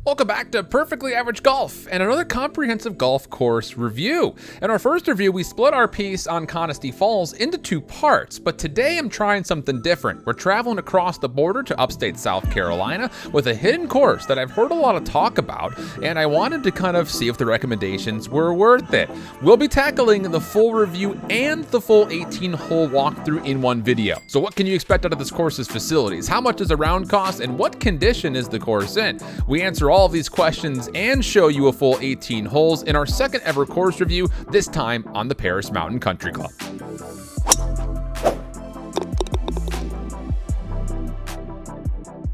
Welcome back to Perfectly Average Golf and another comprehensive golf course review. In our first review, we split our piece on Conisty Falls into two parts, but today I'm trying something different. We're traveling across the border to upstate South Carolina with a hidden course that I've heard a lot of talk about, and I wanted to kind of see if the recommendations were worth it. We'll be tackling the full review and the full 18-hole walkthrough in one video. So what can you expect out of this course's facilities? How much does a round cost, and what condition is the course in? We answer all of these questions and show you a full 18 holes in our second ever course review, this time on the Paris Mountain Country Club.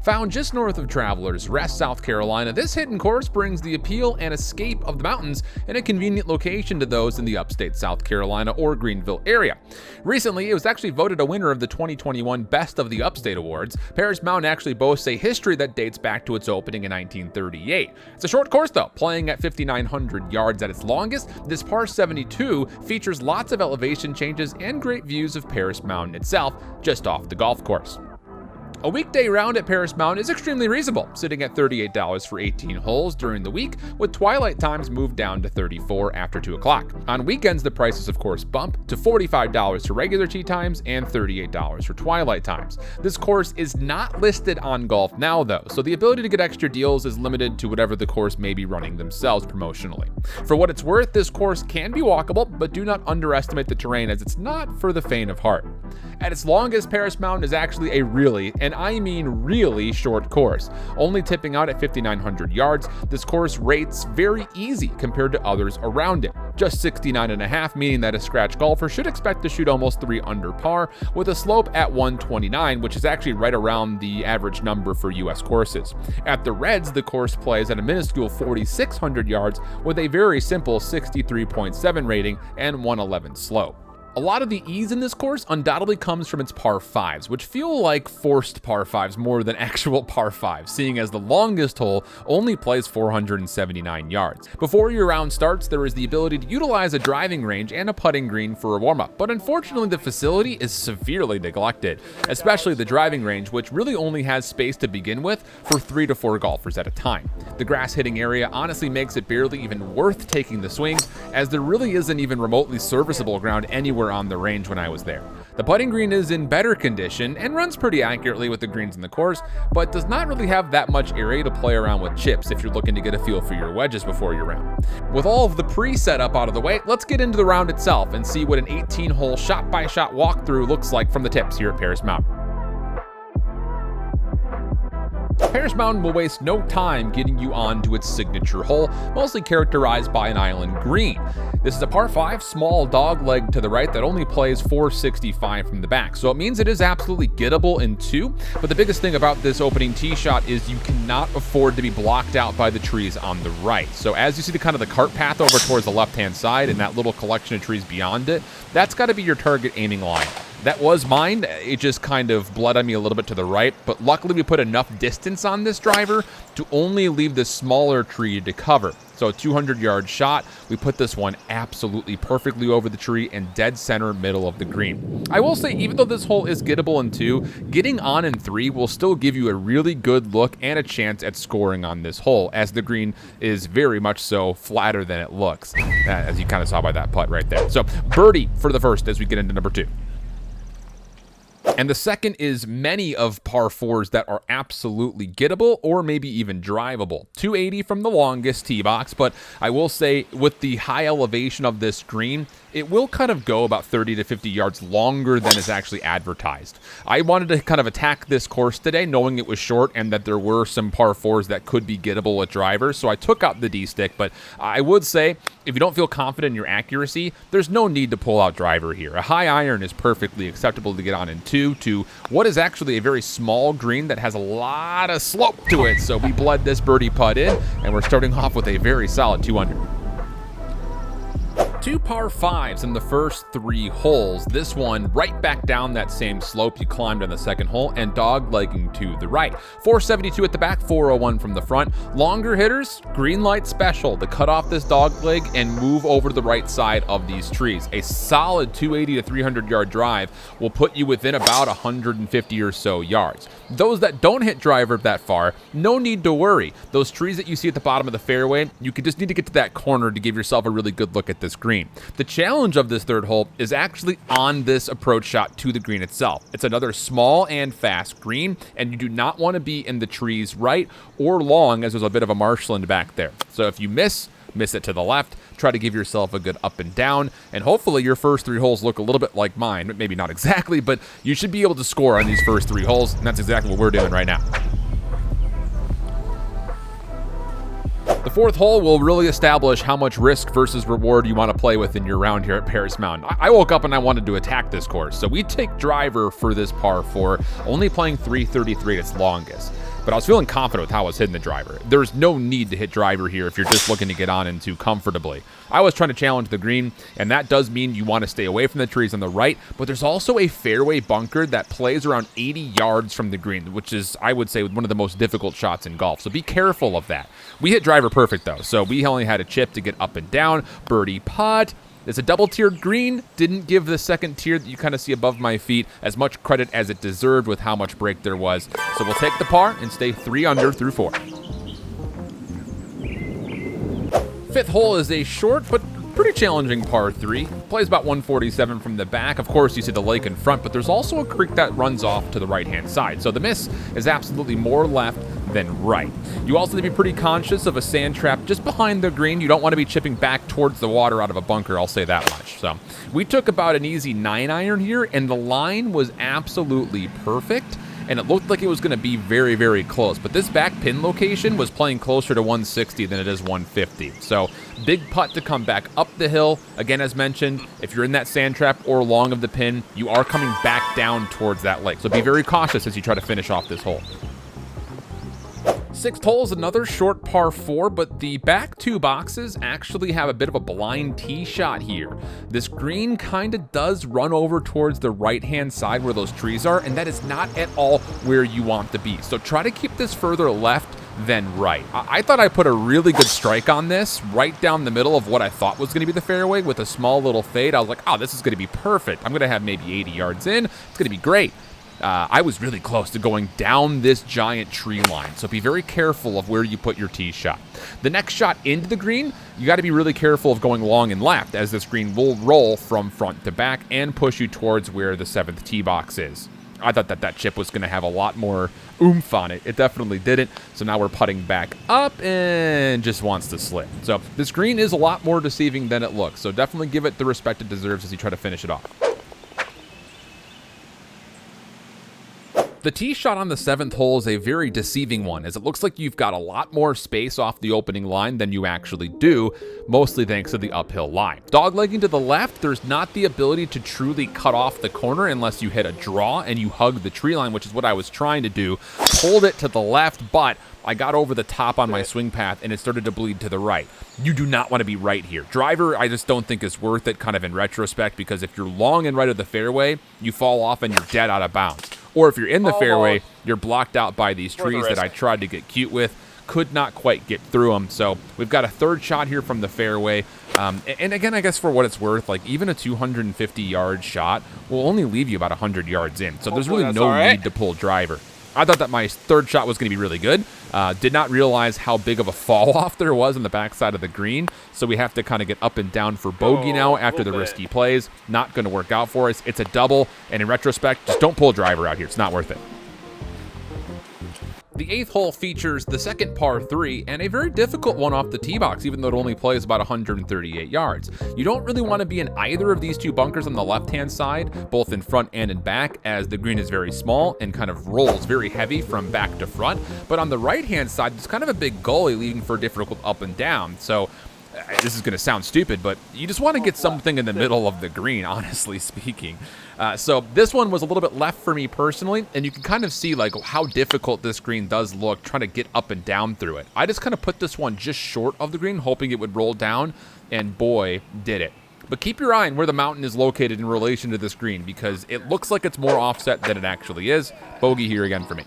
Found just north of Travelers Rest, South Carolina, this hidden course brings the appeal and escape of the mountains in a convenient location to those in the upstate South Carolina or Greenville area. Recently, it was actually voted a winner of the 2021 Best of the Upstate Awards. Paris Mountain actually boasts a history that dates back to its opening in 1938. It's a short course though, playing at 5,900 yards at its longest. This par 72 features lots of elevation changes and great views of Paris Mountain itself just off the golf course. A weekday round at Paris Mountain is extremely reasonable, sitting at $38 for 18 holes during the week, with twilight times moved down to $34 after 2 o'clock. On weekends, the prices of course bump to $45 for regular tee times and $38 for twilight times. This course is not listed on Golf Now though, so the ability to get extra deals is limited to whatever the course may be running themselves promotionally. For what it's worth, this course can be walkable, but do not underestimate the terrain as it's not for the faint of heart. At its longest, Paris Mountain is actually a really, and I mean really, short course. Only tipping out at 5,900 yards, this course rates very easy compared to others around it. Just 69.5, meaning that a scratch golfer should expect to shoot almost 3 under par, with a slope at 129, which is actually right around the average number for US courses. At the Reds, the course plays at a minuscule 4,600 yards with a very simple 63.7 rating and 111 slope. A lot of the ease in this course undoubtedly comes from its par 5s, which feel like forced par 5s more than actual par 5s, seeing as the longest hole only plays 479 yards. Before your round starts, there is the ability to utilize a driving range and a putting green for a warm-up, but unfortunately the facility is severely neglected, especially the driving range, which really only has space to begin with for 3 to 4 golfers at a time. The grass hitting area honestly makes it barely even worth taking the swings, as there really isn't even remotely serviceable ground anywhere on the range when I was there. The putting green is in better condition and runs pretty accurately with the greens in the course, but does not really have that much area to play around with chips if you're looking to get a feel for your wedges before your round. With all of the pre-setup out of the way, let's get into the round itself and see what an 18-hole shot-by-shot walkthrough looks like from the tips here at Paris Mountain. Paris Mountain will waste no time getting you on to its signature hole, mostly characterized by an island green. This is a par 5 small dog leg to the right that only plays 465 from the back, so it means it is absolutely gettable in 2, but the biggest thing about this opening tee shot is you cannot afford to be blocked out by the trees on the right. So as you see the kind of the cart path over towards the left-hand side and that little collection of trees beyond it, that's got to be your target aiming line. That was mine. It just kind of bled on me a little bit to the right, but luckily we put enough distance on this driver to only leave the smaller tree to cover. So a 200-yard shot, we put this one absolutely perfectly over the tree and dead center middle of the green. I will say, even though this hole is gettable in 2, getting on in 3 will still give you a really good look and a chance at scoring on this hole, as the green is very much so flatter than it looks, as you kind of saw by that putt right there. So birdie for the first as we get into number 2. And the second is many of par 4s that are absolutely gettable or maybe even drivable. 280 from the longest tee box, but I will say with the high elevation of this green, it will kind of go about 30 to 50 yards longer than is actually advertised. I wanted to kind of attack this course today, knowing it was short and that there were some par 4s that could be gettable with drivers, so I took out the D-stick, but I would say if you don't feel confident in your accuracy, there's no need to pull out driver here. A high iron is perfectly acceptable to get on in 2 to what is actually a very small green that has a lot of slope to it, so we bled this birdie putt in, and we're starting off with a very solid 2 under. Two par fives in the first 3 holes. This one right back down that same slope you climbed on the second hole and dog-legging to the right. 472 at the back, 401 from the front. Longer hitters, green light special to cut off this dog leg and move over to the right side of these trees. A solid 280 to 300 yard drive will put you within about 150 or so yards. Those that don't hit driver that far, no need to worry. Those trees that you see at the bottom of the fairway, you could just need to get to that corner to give yourself a really good look at this green. The challenge of this third hole is actually on this approach shot to the green itself. It's another small and fast green, and you do not want to be in the trees right or long, as there's a bit of a marshland back there. So if you miss it to the left, try to give yourself a good up and down, and hopefully your first 3 holes look a little bit like mine. Maybe not exactly, but you should be able to score on these first 3 holes, and that's exactly what we're doing right now. The fourth hole will really establish how much risk versus reward you want to play with in your round here at Paris Mountain. I woke up and I wanted to attack this course, so we take driver for this par 4, only playing 333 at its longest. But I was feeling confident with how I was hitting the driver. There's no need to hit driver here if you're just looking to get on into comfortably. I was trying to challenge the green, and that does mean you want to stay away from the trees on the right, but there's also a fairway bunker that plays around 80 yards from the green, which is, I would say, one of the most difficult shots in golf. So be careful of that. We hit driver perfect, though, so we only had a chip to get up and down. Birdie putt. It's a double-tiered green. Didn't give the second tier that you kind of see above my feet as much credit as it deserved with how much break there was. So we'll take the par and stay 3 under through 4. Fifth hole is a short but pretty challenging par 3. Plays about 147 from the back. Of course, you see the lake in front, but there's also a creek that runs off to the right-hand side. So the miss is absolutely more left than right. You also need to be pretty conscious of a sand trap just behind the green. You don't want to be chipping back towards the water out of a bunker, I'll say that much. So we took about an easy 9-iron here, and the line was absolutely perfect, and it looked like it was going to be very, very close. But this back pin location was playing closer to 160 than it is 150. So big putt to come back up the hill. Again, as mentioned, if you're in that sand trap or long of the pin, you are coming back down towards that lake. So be very cautious as you try to finish off this hole. Sixth hole is another short par 4, but the back 2 boxes actually have a bit of a blind tee shot here. This green kind of does run over towards the right-hand side where those trees are, and that is not at all where you want to be. So try to keep this further left than right. I thought I put a really good strike on this, right down the middle of what I thought was going to be the fairway with a small little fade. I was like, oh, this is going to be perfect. I'm going to have maybe 80 yards in. It's going to be great. I was really close to going down this giant tree line, so be very careful of where you put your tee shot. The next shot into the green, you got to be really careful of going long and left, as this green will roll from front to back and push you towards where the 7th tee box is. I thought that chip was going to have a lot more oomph on it. It definitely didn't, so now we're putting back up and just wants to slip. So this green is a lot more deceiving than it looks, so definitely give it the respect it deserves as you try to finish it off. The tee shot on the 7th hole is a very deceiving one, as it looks like you've got a lot more space off the opening line than you actually do, mostly thanks to the uphill line. Doglegging to the left, there's not the ability to truly cut off the corner unless you hit a draw and you hug the tree line, which is what I was trying to do. Pulled it to the left, but I got over the top on my swing path and it started to bleed to the right. You do not want to be right here. Driver, I just don't think is worth it kind of in retrospect, because if you're long and right of the fairway, you fall off and you're dead out of bounds. Or if you're in the fairway, you're blocked out by these trees that I tried to get cute with. Could not quite get through them. So we've got a third shot here from the fairway. And again, I guess for what it's worth, like even a 250-yard shot will only leave you about 100 yards in. So there's really no need to pull driver. I thought that my third shot was going to be really good. Did not realize how big of a fall off there was on the backside of the green. So we have to kind of get up and down for bogey now after the risky plays. Not going to work out for us. It's a double. And in retrospect, just don't pull driver out here. It's not worth it. The 8th hole features the second par 3 and a very difficult one off the tee box, even though it only plays about 138 yards. You don't really want to be in either of these 2 bunkers on the left-hand side, both in front and in back, as the green is very small and kind of rolls very heavy from back to front. But on the right-hand side, there's kind of a big gully leading for difficult up and down. So this is going to sound stupid, but you just want to get something in the middle of the green, honestly speaking. So this one was a little bit left for me personally, and you can kind of see like how difficult this green does look trying to get up and down through it. I just kind of put this one just short of the green, hoping it would roll down, and boy, did it. But keep your eye on where the mountain is located in relation to this green, because it looks like it's more offset than it actually is. Bogey here again for me.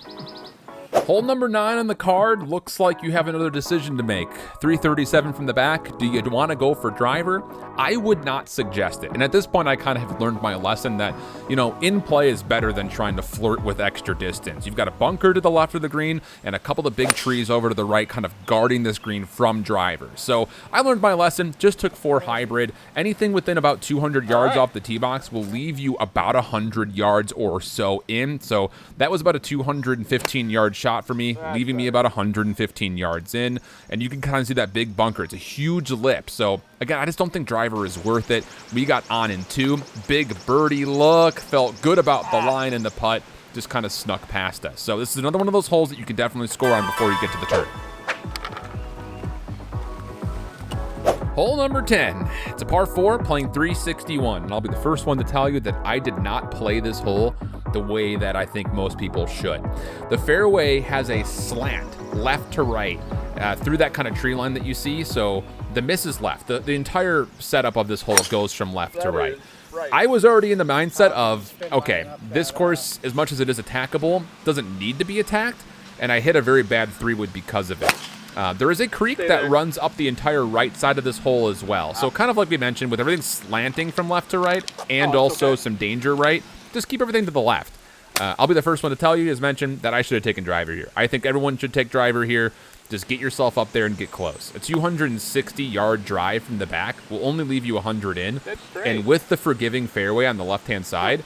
Hole number 9 on the card. Looks like you have another decision to make. 337 from the back. Do you want to go for driver? I would not suggest it. And at this point, I kind of have learned my lesson that, you know, in play is better than trying to flirt with extra distance. You've got a bunker to the left of the green and a couple of big trees over to the right, kind of guarding this green from driver. So I learned my lesson, just took 4 hybrid. Anything within about 200 yards off the tee box will leave you about 100 yards or so in. So that was about a 215-yard shot for me, leaving me about 115 yards in, and you can kind of see that big bunker. It's a huge lip, so again, I just don't think driver is worth it. We got on in 2, big birdie look, felt good about the line and the putt, just kind of snuck past us. So this is another one of those holes that you can definitely score on before you get to the turn. Hole number 10. It's a par 4 playing 361, and I'll be the first one to tell you that I did not play this hole the way that I think most people should. The fairway has a slant left to right through that kind of tree line that you see, so the miss is left. The entire setup of this hole goes from left to right. I was already in the mindset of, okay, this course, as much as it is attackable, doesn't need to be attacked, and I hit a very bad 3-wood because of it. There is a creek that runs up the entire right side of this hole as well. So kind of like we mentioned, with everything slanting from left to right and also some danger right, just keep everything to the left. I'll be the first one to tell you, as mentioned, that I should have taken driver here. I think everyone should take driver here. Just get yourself up there and get close. A 260-yard drive from the back will only leave you 100 in. And with the forgiving fairway on the left-hand side,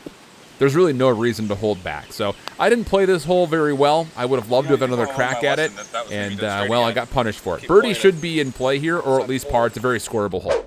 there's really no reason to hold back. So I didn't play this hole very well. I would have loved to have had another crack at it. And, well, I got punished for it. Birdie should be in play here, or at least par. It's a very scoreable hole.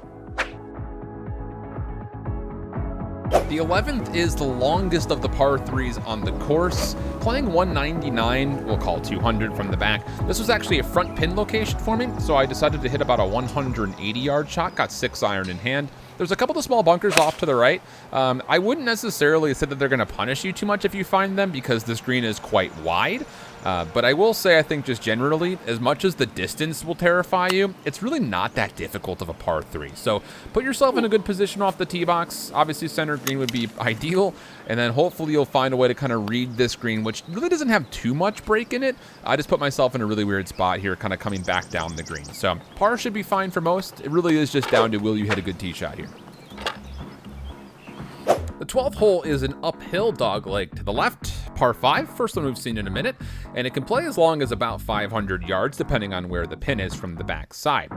The 11th is the longest of the par 3s on the course, playing 199, we'll call 200 from the back. This was actually a front pin location for me, so I decided to hit about a 180-yard shot, got 6-iron in hand. There's a couple of small bunkers off to the right. I wouldn't necessarily say that they're going to punish you too much if you find them, because this green is quite wide. But I will say, I think just generally, as much as the distance will terrify you, it's really not that difficult of a par 3. So put yourself in a good position off the tee box. Obviously, center green would be ideal. And then hopefully you'll find a way to kind of read this green, which really doesn't have too much break in it. I just put myself in a really weird spot here, kind of coming back down the green. So par should be fine for most. It really is just down to will you hit a good tee shot here. The 12th hole is an uphill dogleg to the left, par 5, first one we've seen in a minute, and it can play as long as about 500 yards depending on where the pin is from the back side.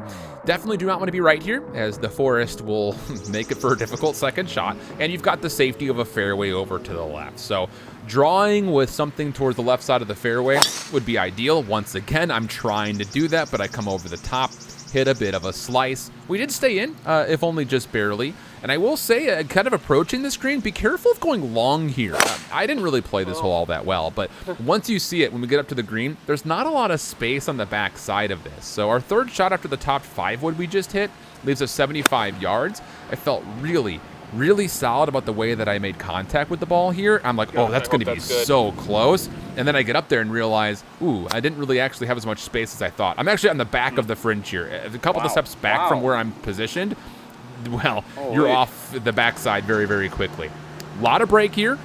Definitely do not want to be right here, as the forest will make it for a difficult second shot, and you've got the safety of a fairway over to the left. So drawing with something towards the left side of the fairway would be ideal. Once again, I'm trying to do that, but I come over the top, hit a bit of a slice. We did stay in, if only just barely. And I will say, kind of approaching this green, be careful of going long here. I didn't really play this hole all that well, but once you see it, when we get up to the green, there's not a lot of space on the back side of this. So our third shot after the top 5-wood we just hit leaves us 75 yards. I felt really solid about the way that I made contact with the ball here. I'm like, oh, that's going to be so close. And then I get up there and realize, ooh, I didn't really actually have as much space as I thought. I'm actually on the back of the fringe here. A couple of steps back from where I'm positioned. Well, you're off the backside very, very quickly. A lot of break here.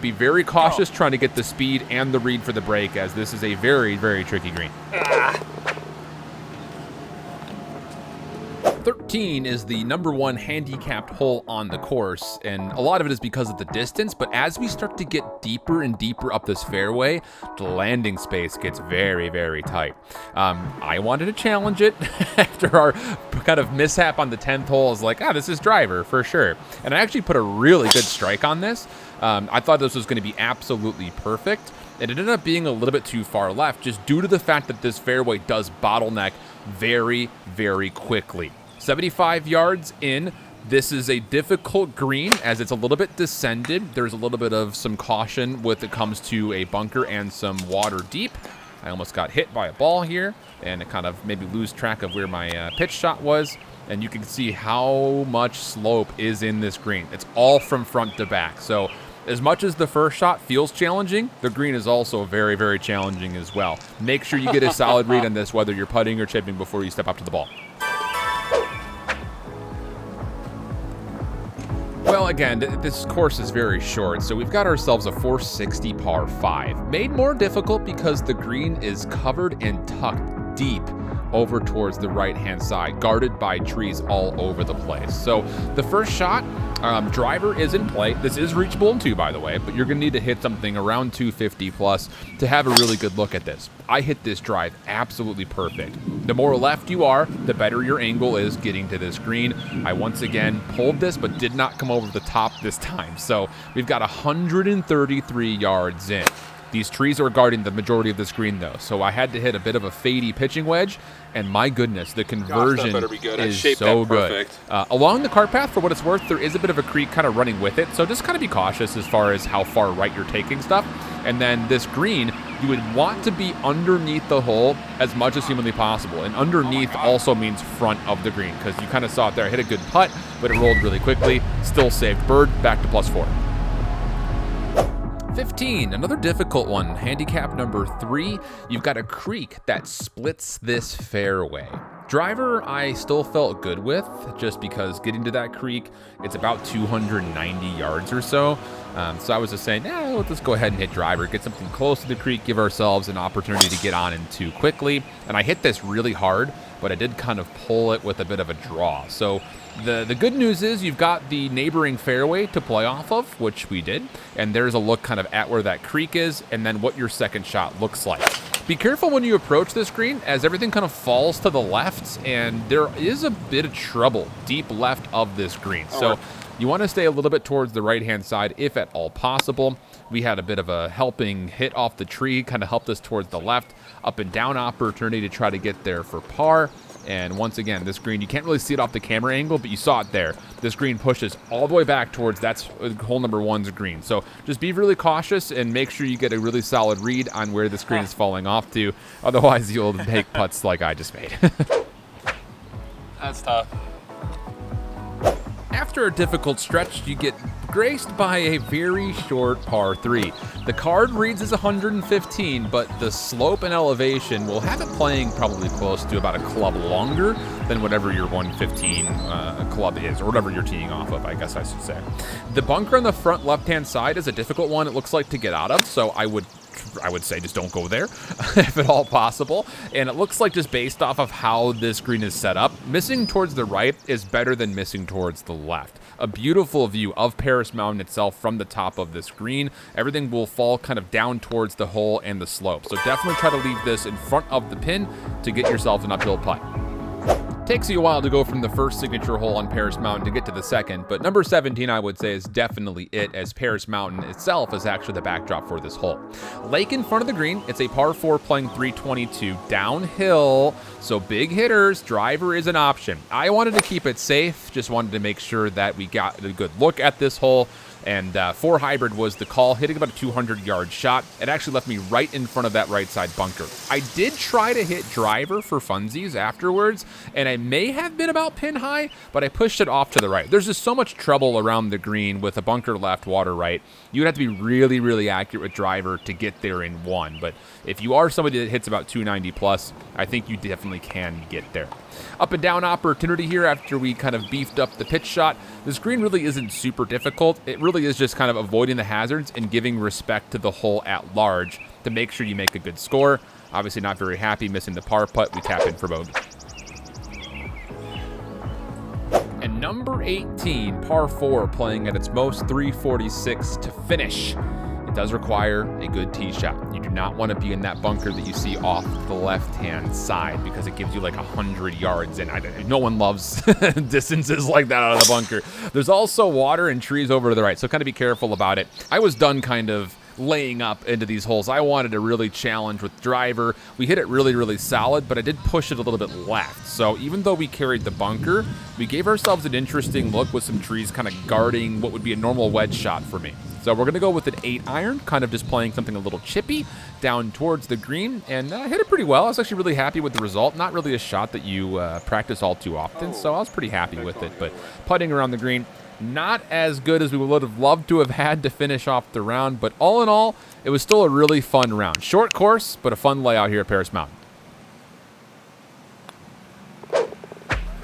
Be very cautious trying to get the speed and the read for the break, as this is a very, very tricky green. 13 is the #1 handicapped hole on the course, and a lot of it is because of the distance, but as we start to get deeper and deeper up this fairway, the landing space gets very, very tight. I wanted to challenge it after our kind of mishap on the 10th hole. I was like, this is driver for sure. And I actually put a really good strike on this. I thought this was going to be absolutely perfect. It ended up being a little bit too far left, just due to the fact that this fairway does bottleneck very, very quickly. 75 yards in. This is a difficult green as it's a little bit descended. There's a little bit of some caution when it comes to a bunker and some water deep. I almost got hit by a ball here, and it kind of made me lose track of where my pitch shot was. And you can see how much slope is in this green. It's all from front to back. So as much as the first shot feels challenging, the green is also very, very challenging as well. Make sure you get a solid read on this, whether you're putting or chipping, before you step up to the ball. again, this course is very short, so we've got ourselves a 460 par 5. Made more difficult because the green is covered and tucked deep over towards the right-hand side, guarded by trees all over the place. So the first shot, driver is in play. This is reachable in 2, by the way, but you're going to need to hit something around 250 plus to have a really good look at this. I hit this drive absolutely perfect. The more left you are, the better your angle is getting to this green. I once again pulled this, but did not come over the top this time. So we've got 133 yards in. These trees are guarding the majority of this green, though, so I had to hit a bit of a fadey pitching wedge, and my goodness, the conversion is so good. Along the cart path, for what it's worth, there is a bit of a creek kind of running with it, so just kind of be cautious as far as how far right you're taking stuff. And then this green, you would want to be underneath the hole as much as humanly possible, and underneath also means front of the green, because you kind of saw it there. I hit a good putt, but it rolled really quickly. Still saved bird, back to +4. 15, another difficult one. Handicap number 3, you've got a creek that splits this fairway. Driver, I still felt good with, just because getting to that creek, it's about 290 yards or so. So I was just saying, let's just go ahead and hit driver, get something close to the creek, give ourselves an opportunity to get on in 2 quickly. And I hit this really hard, but I did kind of pull it with a bit of a draw. So the good news is you've got the neighboring fairway to play off of, which we did. And there's a look kind of at where that creek is, and then what your second shot looks like. Be careful when you approach this green, as everything kind of falls to the left, and there is a bit of trouble deep left of this green. So you want to stay a little bit towards the right-hand side, if at all possible. We had a bit of a helping hit off the tree, kind of helped us towards the left, up and down opportunity to try to get there for par. And once again, this green, you can't really see it off the camera angle, but you saw it there. This green pushes all the way back towards that's hole number 1's green. So just be really cautious and make sure you get a really solid read on where this green is falling off to. Otherwise, you'll make putts like I just made. That's tough. After a difficult stretch, you get graced by a very short par 3. The card reads as 115, but the slope and elevation will have it playing probably close to about a club longer than whatever your 115 club is, or whatever you're teeing off of, I guess I should say. The bunker on the front left-hand side is a difficult one, it looks like, to get out of, so I would say just don't go there if at all possible. And it looks like, just based off of how this green is set up, missing towards the right is better than missing towards the left. A beautiful view of Paris Mountain itself from the top of this green. Everything will fall kind of down towards the hole and the slope. So definitely try to leave this in front of the pin to get yourself an uphill putt. Takes you a while to go from the first signature hole on Paris Mountain to get to the second, but number 17, I would say, is definitely it, as Paris Mountain itself is actually the backdrop for this hole. Lake in front of the green, it's a par 4 playing 322 downhill, so big hitters, driver is an option. I wanted to keep it safe, just wanted to make sure that we got a good look at this hole. And 4 hybrid was the call, hitting about a 200-yard shot. It actually left me right in front of that right side bunker. I did try to hit driver for funsies afterwards, and I may have been about pin high, but I pushed it off to the right. There's just so much trouble around the green with a bunker left, water right. You would have to be really, really accurate with driver to get there in 1. But if you are somebody that hits about 290 plus, I think you definitely can get there. Up and down opportunity here after we kind of beefed up the pitch shot. This green really isn't super difficult. It really is just kind of avoiding the hazards and giving respect to the hole at large to make sure you make a good score. Obviously not very happy missing the par putt. We tap in for bogey. And number 18, par 4, playing at its most 346 to finish. It does require a good tee shot. You do not want to be in that bunker that you see off the left-hand side, because it gives you like 100 yards, and no one loves distances like that out of the bunker. There's also water and trees over to the right, so kind of be careful about it. I was done kind of laying up into these holes. I wanted to really challenge with driver. We hit it really, really solid, but I did push it a little bit left. So even though we carried the bunker, we gave ourselves an interesting look with some trees kind of guarding what would be a normal wedge shot for me. So we're going to go with an 8-iron, kind of just playing something a little chippy down towards the green, and hit it pretty well. I was actually really happy with the result. Not really a shot that you practice all too often, so I was pretty happy with it. But putting around the green, not as good as we would have loved to have had to finish off the round, but all in all, it was still a really fun round. Short course, but a fun layout here at Paris Mountain.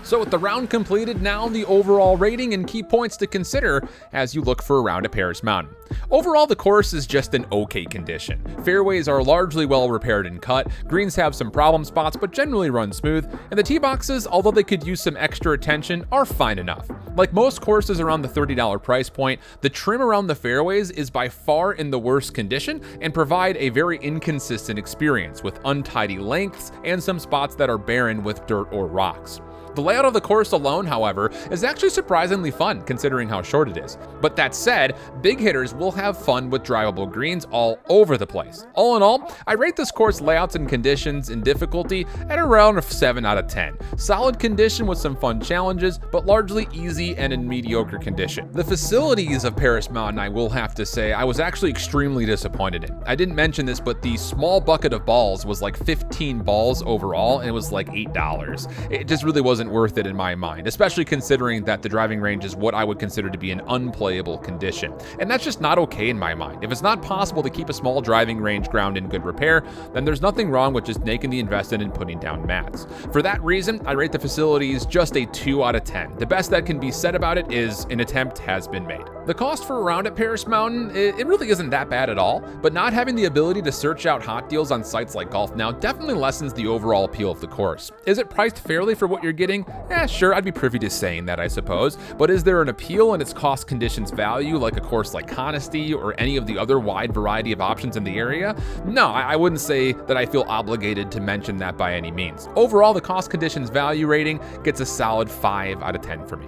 So with the round completed, now the overall rating and key points to consider as you look for a round at Paris Mountain. Overall, the course is just in okay condition. Fairways are largely well repaired and cut, greens have some problem spots but generally run smooth, and the tee boxes, although they could use some extra attention, are fine enough. Like most courses around the $30 price point, the trim around the fairways is by far in the worst condition and provide a very inconsistent experience with untidy lengths and some spots that are barren with dirt or rocks. The layout of the course alone, however, is actually surprisingly fun considering how short it is. But that said, big hitters will have fun with drivable greens all over the place. All in all, I rate this course layouts and conditions and difficulty at around a 7 out of 10. Solid condition with some fun challenges, but largely easy and in mediocre condition. The facilities of Paris Mountain, I will have to say, I was actually extremely disappointed in. I didn't mention this, but the small bucket of balls was like 15 balls overall, and it was like $8. It just really wasn't worth it in my mind, especially considering that the driving range is what I would consider to be an unplayable condition. And that's just not okay in my mind. If it's not possible to keep a small driving range ground in good repair, then there's nothing wrong with just making the investment and putting down mats. For that reason, I rate the facilities just a 2 out of 10. The best that can be said about it is an attempt has been made. The cost for a round at Paris Mountain, it really isn't that bad at all, but not having the ability to search out hot deals on sites like Golf Now definitely lessens the overall appeal of the course. Is it priced fairly for what you're getting? Sure, I'd be privy to saying that, I suppose, but is there an appeal in its cost conditions value like a course like Honesty or any of the other wide variety of options in the area? No, I wouldn't say that I feel obligated to mention that by any means. Overall, the cost conditions value rating gets a solid 5 out of 10 for me.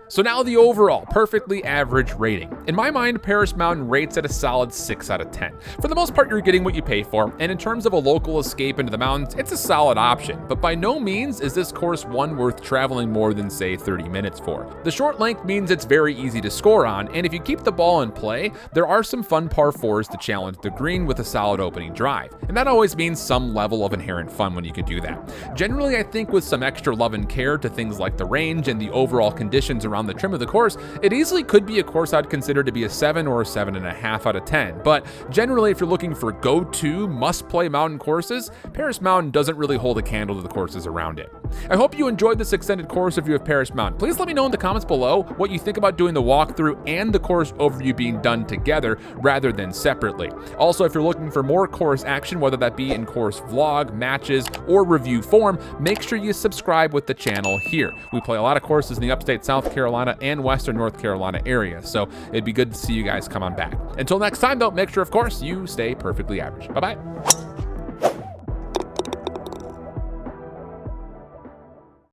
So now the overall perfectly average rating. In my mind, Paris Mountain rates at a solid 6 out of 10. For the most part, you're getting what you pay for, and in terms of a local escape into the mountains, it's a solid option, but by no means is this course one worth traveling more than, say, 30 minutes for. The short length means it's very easy to score on, and if you keep the ball in play, there are some fun par 4s to challenge the green with a solid opening drive, and that always means some level of inherent fun when you can do that. Generally, I think with some extra love and care to things like the range and the overall conditions around the trim of the course, it easily could be a course I'd consider to be a 7 or a 7.5 out of 10. But generally, if you're looking for go-to must-play mountain courses, Paris Mountain doesn't really hold a candle to the courses around it. I hope you enjoyed this extended course review of Paris Mountain. Please let me know in the comments below what you think about doing the walkthrough and the course overview being done together rather than separately. Also, if you're looking for more course action, whether that be in course vlog, matches, or review form, make sure you subscribe with the channel here. We play a lot of courses in the upstate South Carolina and Western North Carolina area, so it'd be good to see you guys come on back. Until next time, though, make sure, of course, you stay perfectly average. Bye-bye.